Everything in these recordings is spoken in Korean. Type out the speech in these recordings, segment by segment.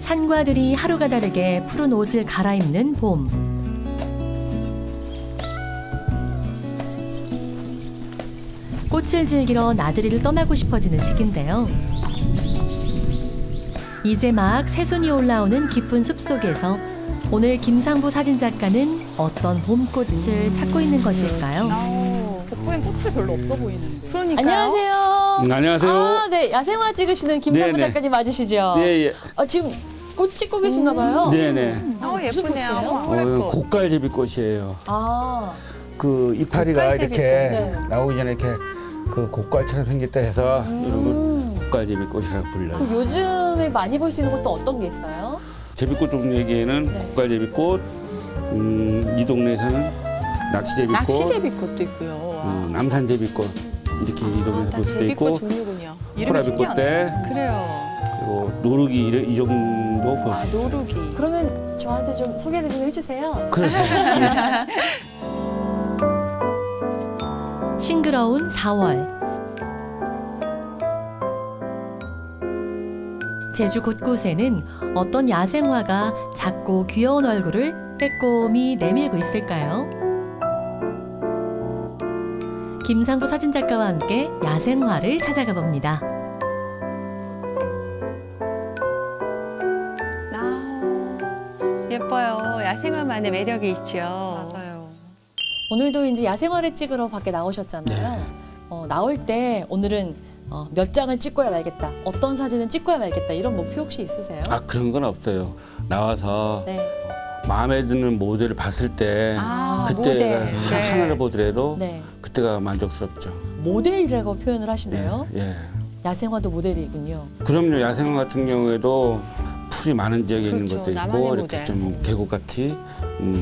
산과 들이 하루가 다르게 푸른 옷을 갈아입는 봄. 꽃을 즐기러 나들이를 떠나고 싶어지는 시기인데요. 이제 막 새순이 올라오는 깊은 숲속에서 오늘 김상부 사진작가는 어떤 봄꽃을 찾고 있는 것일까요? 돋보이는 꽃이 별로 없어 보이는데. 그러니까요. 안녕하세요. 안녕하세요. 아, 네. 야생화 찍으시는 김상부 네네. 작가님 맞으시죠? 예, 예. 지금 꽃 찍고 계신가 봐요. 네네. 무슨 예쁘네요. 꽃이에요? 곡갈제비꽃이에요. 아, 그 이파리가 곡갈제비꽃. 이렇게 네. 나오기 전에 이렇게 그 곡갈처럼 생겼다 해서 이런 걸 곡갈제비꽃이라고 불러요. 그럼 요즘에 많이 볼 수 있는 꽃도 어떤 게 있어요? 제비꽃 종류에게는 네. 곡갈제비꽃, 이 동네에서는 낚시제비꽃, 낚시제비꽃도 있고요. 남산제비꽃 이렇게 이 동네에서 다 볼 수도 제비꽃 있고 종류군요. 이름이 호라비꽃대 그래요. 그리고 노루기 이 정도 볼 수 있어요. 노루기. 그러면 저한테 좀 소개를 좀 해주세요. 그러세요. 싱그러운 4월. 제주 곳곳에는 어떤 야생화가 작고 귀여운 얼굴을 빼꼼히 내밀고 있을까요? 김상부 사진작가와 함께 야생화를 찾아가 봅니다. 예뻐요. 야생화만의 매력이 있죠. 맞아요. 오늘도 이제 야생화를 찍으러 밖에 나오셨잖아요. 네. 나올 때 오늘은 몇 장을 찍고야 말겠다. 어떤 사진은 찍고야 말겠다. 이런 목표 혹시 있으세요? 아 그런 건 없어요. 나와서 네. 마음에 드는 모델을 봤을 때 그때 모델. 네. 하나를 보더라도 네. 그때가 만족스럽죠. 모델이라고 표현을 하시네요. 예. 야생화도 모델이군요. 그럼요. 야생화 같은 경우에도 풀이 많은 지역에 있는 그렇죠. 것도 나만의 있고 이렇게 모델. 좀 계곡같이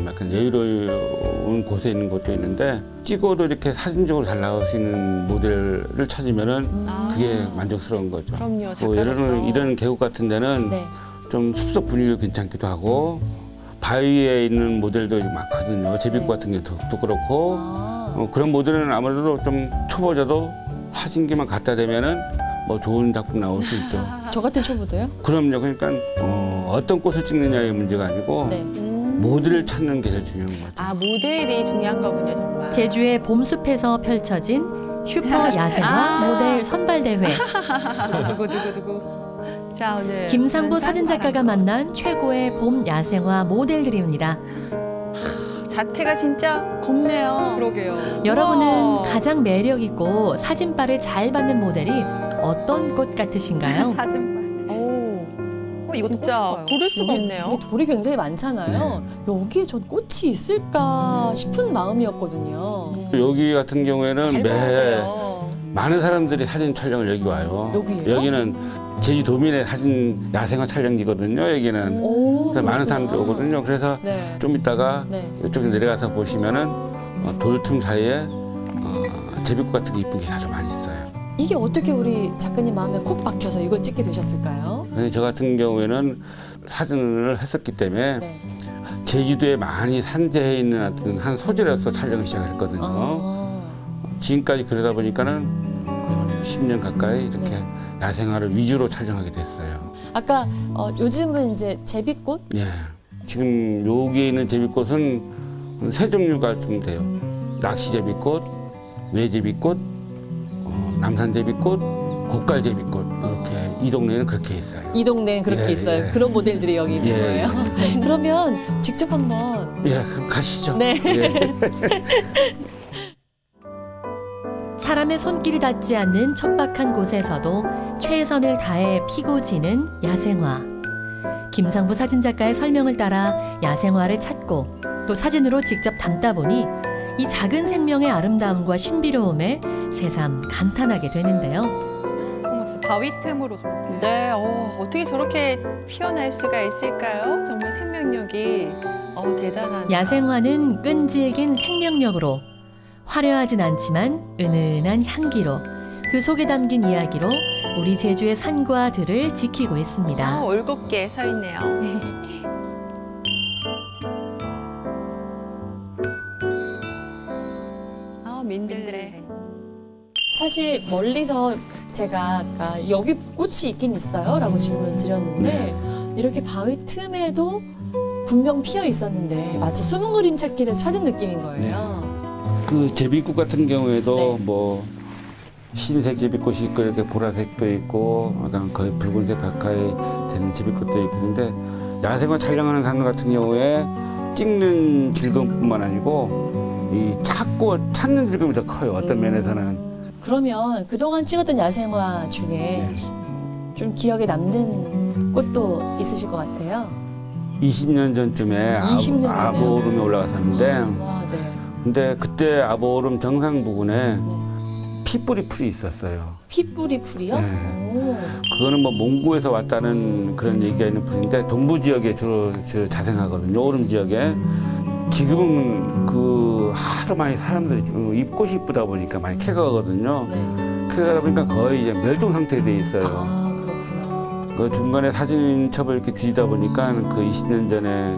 약간 여유로운 곳에 있는 것도 있는데 찍어도 이렇게 사진적으로 잘 나올 수 있는 모델을 찾으면은 그게 만족스러운 거죠. 그럼요. 뭐 예를 작가로서. 들면 이런 계곡 같은 데는 네. 좀 숲속 분위기가 괜찮기도 하고 바위에 있는 모델도 많거든요. 제비꽃 같은 경우도 그렇고 그런 모델은 아무래도 좀 초보자도 사진기만 갖다 대면은 뭐 좋은 작품 나올 수 있죠. 저 같은 초보도요? 그럼요. 그러니까 어떤 꽃을 찍느냐의 문제가 아니고 네. 모델을 찾는 게 제일 중요한 거죠. 모델이 중요한 거군요, 정말. 제주의 봄숲에서 펼쳐진 슈퍼 야생화 모델 선발대회. 두구두구두구. 자, 오늘 김상부 사진작가가 바람꽃. 만난 최고의 봄 야생화 모델들입니다. 자태가 진짜 곱네요. 그러게요. 여러분은 우와. 가장 매력있고 사진빨을 잘 받는 모델이 어떤 꽃 같으신가요? 사진빨. 이것도 진짜 꽃인가요? 고를 수가 없네요. 이게 돌이 굉장히 많잖아요. 여기에 전 꽃이 있을까 싶은 마음이었거든요. 여기 같은 경우에는 잘 매 보여요. 많은 사람들이 사진 촬영을 여기 와요. 여기예요? 여기는 제주도민의 사진 야생화 촬영지거든요. 여기는 오, 그래서 많은 사람들이 그렇구나. 오거든요. 그래서 네. 좀 이따가 네. 이쪽에 내려가서 보시면은 돌틈 사이에 제비꽃 같은 게 이쁘게 아주 많이 있어요. 이게 어떻게 우리 작가님 마음에 콕 박혀서 이걸 찍게 되셨을까요? 근데 저 같은 경우에는 사진을 했었기 때문에 네. 제주도에 많이 산재해 있는 어떤 한 소재로서 촬영을 시작했거든요. 아, 지금까지 그러다 보니까는 거의 10년 가까이 이렇게 네. 야생화를 위주로 촬영하게 됐어요. 아까 요즘은 이제 제비꽃? 예. 지금 여기에 있는 제비꽃은 세 종류가 좀 돼요. 낚시제비꽃, 외제비꽃, 남산제비꽃, 곡갈제비꽃 이렇게 이 동네는 그렇게 있어요. 이 동네는 그렇게 예, 있어요. 예. 그런 모델들이 여기 있는 예, 거예요. 그러면 직접 한번. 예, 그럼 가시죠. 네. 예. 사람의 손길이 닿지 않는 척박한 곳에서도 최선을 다해 피고 지는 야생화. 김상부 사진작가의 설명을 따라 야생화를 찾고 또 사진으로 직접 담다 보니 이 작은 생명의 아름다움과 신비로움에 새삼 감탄하게 되는데요. 어머, 진짜 바위 틈으로 저렇게. 네, 어떻게 저렇게 피어날 수가 있을까요? 정말 생명력이 대단한. 야생화는 끈질긴 생명력으로 화려하진 않지만 은은한 향기로 그 속에 담긴 이야기로 우리 제주의 산과 들을 지키고 있습니다. 올곧게 서 있네요. 민들레. 사실 멀리서 제가 아까 여기 꽃이 있긴 있어요? 라고 질문을 드렸는데 이렇게 바위 틈에도 분명 피어 있었는데 마치 숨은 그림 찾기를 찾은 느낌인 거예요. 그 제비꽃 같은 경우에도 네. 뭐 흰색 제비꽃이 있고 이렇게 보라색도 있고 약간 거의 붉은색 가까이 되는 제비꽃도 있고 근데 야생화 촬영하는 사람 같은 경우에 찍는 즐거움뿐만 아니고 이 찾는 즐거움이 더 커요. 어떤 면에서는. 그러면 그동안 찍었던 야생화 중에 네. 좀 기억에 남는 꽃도 있으실 것 같아요. 20년 전쯤에 20년 전에요? 아보름에 올라갔었는데 와, 네. 근데 그때 아보름 정상 부근에 피뿌리 풀이 있었어요. 피뿌리 풀이요? 네. 오. 그거는 뭐 몽고에서 왔다는 그런 얘기가 있는 풀인데 동부 지역에 주로 자생하거든요. 오름 지역에. 지금은 그 하도 많이 사람들이 좀 잎꽃이 이쁘다 보니까 많이 캐가거든요. 네. 그러다 보니까 거의 이제 멸종 상태에 돼 있어요. 아, 그렇구나. 그 중간에 사진첩을 이렇게 뒤지다 보니까 그 20년 전에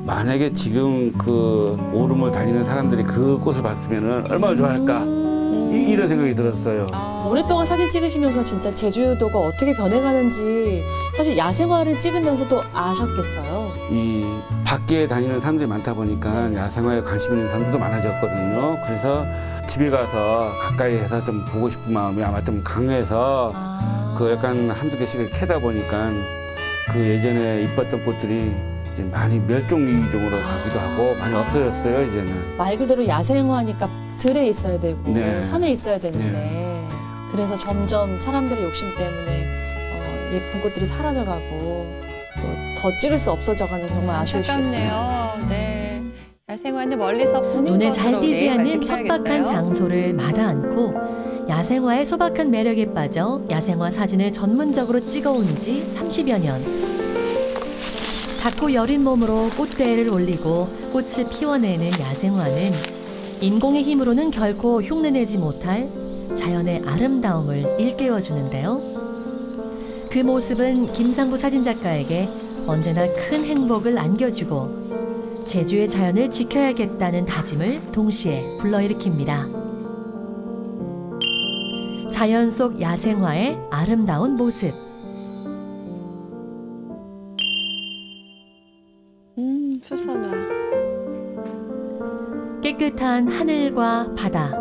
만약에 지금 그 오름을 다니는 사람들이 그 꽃을 봤으면 얼마나 좋아할까 이런 생각이 들었어요. 오랫동안 사진 찍으시면서 진짜 제주도가 어떻게 변해가는지 사실 야생화를 찍으면서도 아셨겠어요. 이 밖에 다니는 사람들이 많다 보니까 야생화에 관심 있는 사람들도 많아졌거든요. 그래서 집에 가서 가까이 해서 좀 보고 싶은 마음이 아마 좀 강해서 그 약간 한두 개씩 캐다 보니까 그 예전에 이뻤던 꽃들이 이제 많이 멸종 위기종으로 가기도 하고 많이 없어졌어요, 이제는. 말 그대로 야생화니까 들에 있어야 되고 네. 산에 있어야 되는데 그래서 점점 사람들의 욕심 때문에 예쁜 꽃들이 사라져가고 또 더 찍을 수 없어져가는 정말 아쉬우시겠어요. 안타깝네요. 네. 야생화는 멀리서 보는 눈에 잘 것으로 띄지 우리 않는 만족해야겠어요. 척박한 장소를 마다 않고 야생화의 소박한 매력에 빠져 야생화 사진을 전문적으로 찍어온 지 30여 년. 작고 여린 몸으로 꽃대를 올리고 꽃을 피워내는 야생화는 인공의 힘으로는 결코 흉내내지 못할 자연의 아름다움을 일깨워주는데요. 그 모습은 김상부 사진작가에게 언제나 큰 행복을 안겨주고 제주의 자연을 지켜야겠다는 다짐을 동시에 불러일으킵니다. 자연 속 야생화의 아름다운 모습. 수선화. 깨끗한 하늘과 바다.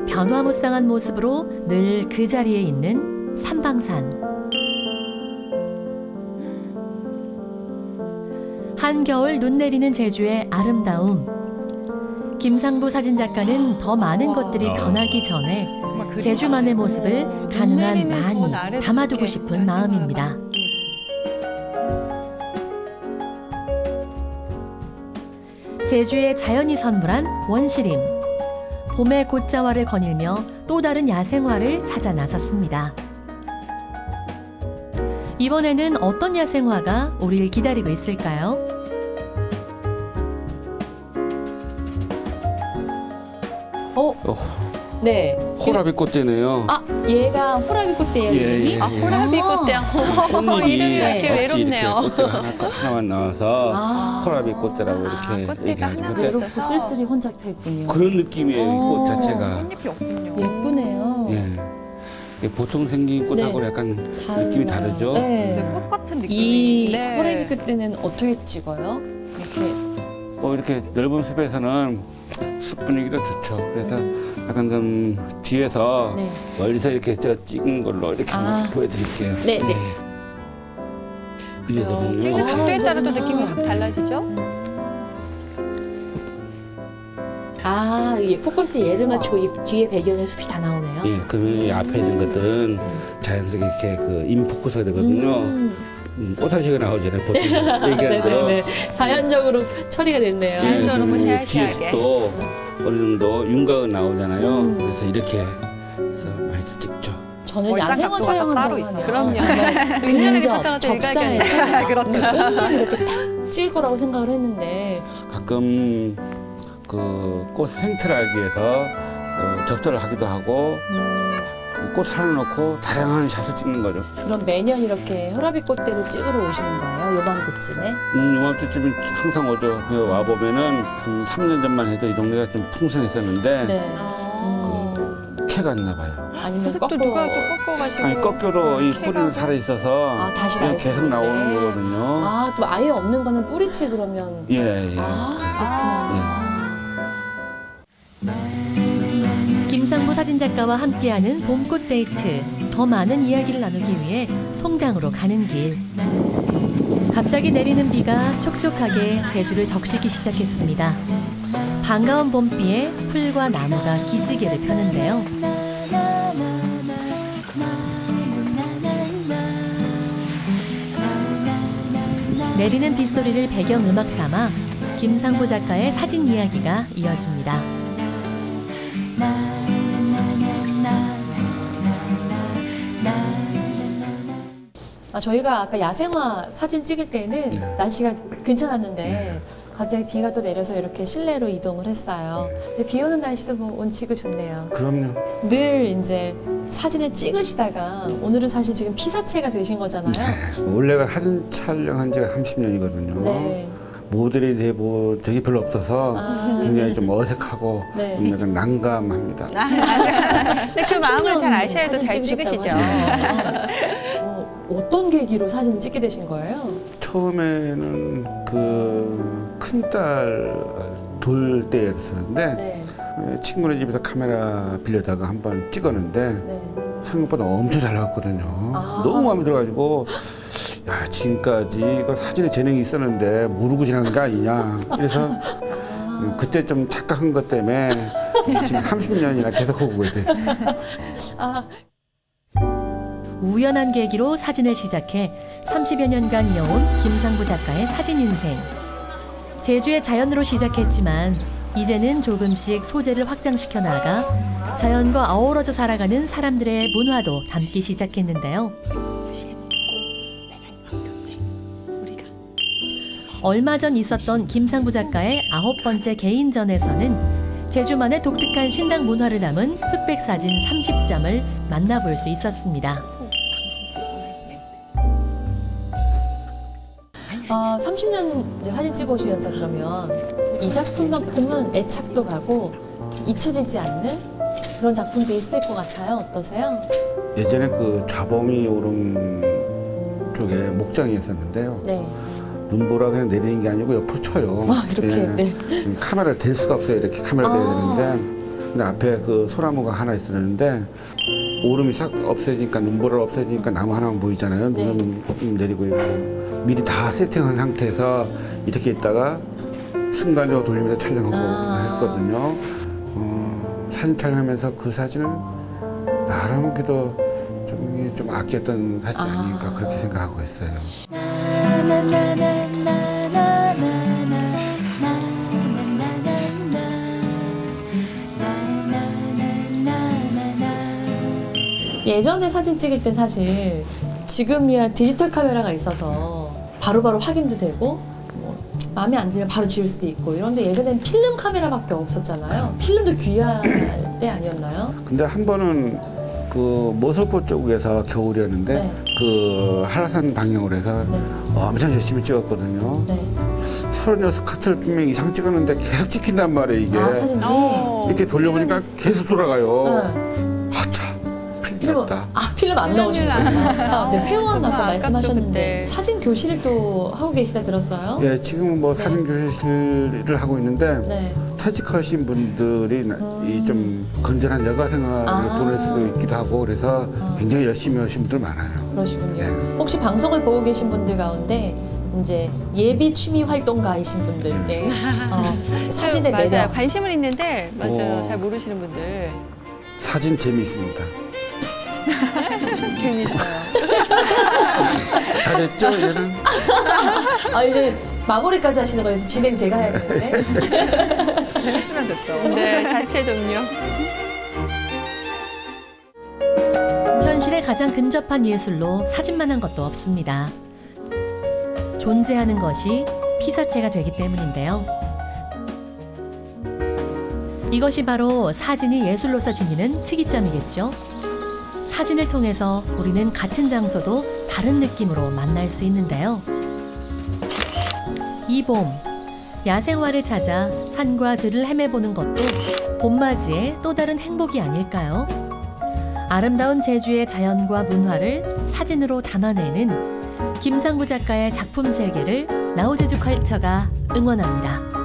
변화무쌍한 모습으로 늘 그 자리에 있는 삼방산. 한겨울 눈 내리는 제주의 아름다움. 김상부 사진작가는 더 많은 것들이 변하기 전에 정말 그림 제주만의 같네요. 모습을 눈 가능한 내리는 저 많이 아래도 담아두고 이렇게 싶은 야생화가 마음입니다. 제주의 자연이 선물한 원시림. 봄의 꽃자화를 거닐며 또 다른 야생화를 찾아 나섰습니다. 이번에는 어떤 야생화가 우리를 기다리고 있을까요? 네. 호라비 꽃대네요. 아, 얘가 호라비 꽃대예요, 예, 이름이? 예, 아, 호라비 아. 꽃대. 꽃잎이 이름이 왜 이렇게 없이 외롭네요. 이렇게 꽃대가 하나만 나와서 아. 호라비 꽃대라고 아, 이렇게 꽃대가 얘기하죠. 하나만 근데 있어서. 외롭고 쓸쓸히 혼자 펴있군요. 그런 느낌이에요, 이 꽃 자체가. 꽃잎이 없군요. 예쁘네요. 예. 이게 보통 생긴 꽃하고 네. 약간 느낌이 다르죠. 근데 네. 꽃 같은 느낌이. 이 네. 호라비 꽃대는 어떻게 찍어요? 이렇게 이렇게 넓은 숲에서는 숲 분위기도 좋죠. 그래서 약간 좀 뒤에서 네. 멀리서 이렇게 찍은 걸로 이렇게 아. 한번 보여드릴게요. 네, 네. 이거거든요. 찍는 이렇게. 각도에 따라 또 그렇구나. 느낌이 확 달라지죠? 아, 이 포커스 얘를 맞추고 이 뒤에 배경에 숲이 다 나오네요. 예, 그러면 이 앞에 있는 것들은 자연스럽게 이렇게 그 인포커스가 되거든요. 꽃화시가 나오잖아요, 보통. 얘기하는 대로. 네네네. 자연적으로 처리가 됐네요. 자연적으로 그리고 샤시하게. 뒤에서도 어느 정도 윤곽은 나오잖아요. 그래서 이렇게 해서 많이 찍죠. 저는 월장 야생화 각도가 촬영을 따로 있어요. 그럼요. 정말 은연하게 근접, 포장을 또 접사해서 그렇죠. 꽁꽁 이렇게 탁 찍을 거라고 생각을 했는데 가끔 그 꽃 생트라기에서 접대를 하기도 하고 꽃 하나 놓고 다양한 샷을 찍는 거죠. 그럼 매년 이렇게 호라비 꽃대를 찍으러 오시는 거예요? 요맘때쯤에? 요맘때쯤은 항상 오죠. 그 와보면은 한 3년 전만 해도 이 동네가 좀 풍성했었는데 네. 아. 그 캐 갔나 봐요. 아니면 그래서 또 꺾어. 누가 또 꺾어가지고. 아니 꺾여도 이 캐가고. 뿌리는 살아 있어서 아, 다시 그냥 나올 수 계속 있는데. 나오는 거거든요. 아, 또 아예 없는 거는 뿌리채 그러면. 예, 예. 김상부 사진작가와 함께하는 봄꽃 데이트. 더 많은 이야기를 나누기 위해 송강으로 가는 길. 갑자기 내리는 비가 촉촉하게 제주를 적시기 시작했습니다. 반가운 봄비에 풀과 나무가 기지개를 펴는데요. 내리는 빗소리를 배경음악 삼아 김상부 작가의 사진 이야기가 이어집니다. 저희가 아까 야생화 사진 찍을 때는 날씨가 괜찮았는데 갑자기 비가 또 내려서 이렇게 실내로 이동을 했어요. 근데 비 오는 날씨도 뭐 운치고 좋네요. 그럼요. 늘 이제 사진을 찍으시다가 오늘은 사실 지금 피사체가 되신 거잖아요. 원래가 사진 촬영한 지가 30년이거든요. 네. 모델이 되고 저게 별로 없어서 아, 굉장히 좀 어색하고 네. 좀 약간 난감합니다. 근데 그 마음을 잘 30년 아셔야 또 잘 사진 찍으셨다고 찍으시죠. 하시네요. 어떤 계기로 사진을 찍게 되신 거예요? 처음에는 그 큰딸 돌 때였었는데 네. 친구네 집에서 카메라 빌려다가 한번 찍었는데 네. 생각보다 엄청 잘 나왔거든요. 아. 너무 마음에 들어가지고 야 지금까지 이거 사진에 재능이 있었는데 모르고 지난 게 아니냐. 그래서 그때 좀 착각한 것 때문에 지금 30년이나 계속 하고 있어요. 아. 우연한 계기로 사진을 시작해 30여 년간 이어온 김상부 작가의 사진 인생. 제주의 자연으로 시작했지만 이제는 조금씩 소재를 확장시켜 나가 자연과 어우러져 살아가는 사람들의 문화도 담기 시작했는데요. 얼마 전 있었던 김상부 작가의 9번째 개인전에서는 제주만의 독특한 신당 문화를 담은 흑백 사진 30점을 만나볼 수 있었습니다. 30년 이제 사진 찍어오시면서 그러면 이 작품만큼은 애착도 가고 잊혀지지 않는 그런 작품도 있을 것 같아요. 어떠세요? 예전에 그 좌봉이 오름 쪽에 목장이었었는데요. 네. 눈보라 그냥 내리는 게 아니고 옆으로 쳐요. 이렇게. 예. 네. 카메라 댈 수가 없어요. 이렇게 카메라 대야 되는데. 근데 앞에 그 소나무가 하나 있었는데 오름이 싹 없어지니까 눈보라 없어지니까 나무 하나만 보이잖아요. 네. 눈은 내리고 있고 미리 다 세팅한 상태에서 이렇게 있다가 순간적으로 돌리면서 촬영하고 했거든요. 사진 촬영하면서 그 사진을 나름 그래도 좀 아꼈던 사진이 아닌가 그렇게 생각하고 있어요. 예전에 사진 찍을 땐 사실 지금이야 디지털 카메라가 있어서 바로바로 확인도 되고 뭐 마음에 안 들면 바로 지울 수도 있고 이런데 예전엔 필름 카메라밖에 없었잖아요. 필름도 귀할 때 아니었나요? 근데 한 번은 그 모슬포 쪽에서 겨울이었는데 네. 그 한라산 방향으로 해서 네. 엄청 열심히 찍었거든요. 네. 36카트를 분명 이상 찍었는데 계속 찍힌단 말이에요 이게. 사진이? 이렇게 돌려보니까 계속 돌아가요. 네. 하차 필름, 필요없다. 필름 안 나오시고. 네, 회원 정말 아까 아깝죠, 말씀하셨는데 그때. 사진 교실을 또 하고 계시다 들었어요? 예, 지금은 뭐 네. 사진 교실을 하고 있는데 네. 퇴직하신 분들이 이 좀 건전한 여가 생활을 보낼 수도 있기도 하고 그래서 굉장히 열심히 하신 분들 많아요. 그러시군요. 네. 혹시 방송을 보고 계신 분들 가운데 이제 예비 취미 활동가이신 분들께 사진의 맞아요. 매력. 관심은 있는데 맞아요. 어. 잘 모르시는 분들 사진 재미있습니다. 재미있어요. 다 됐죠, 얘는? 이제 마무리까지 하시는 거예요. 진행 제가 해야 되는데. 했으면 됐죠. 네, 자체 종료. 현실에 가장 근접한 예술로 사진만한 것도 없습니다. 존재하는 것이 피사체가 되기 때문인데요. 이것이 바로 사진이 예술로서 지니는 특이점이겠죠. 사진을 통해서 우리는 같은 장소도 다른 느낌으로 만날 수 있는데요. 이 봄, 야생화를 찾아 산과 들을 헤매보는 것도 봄맞이의 또 다른 행복이 아닐까요? 아름다운 제주의 자연과 문화를 사진으로 담아내는 김상부 작가의 작품 세계를 나우제주 컬처가 응원합니다.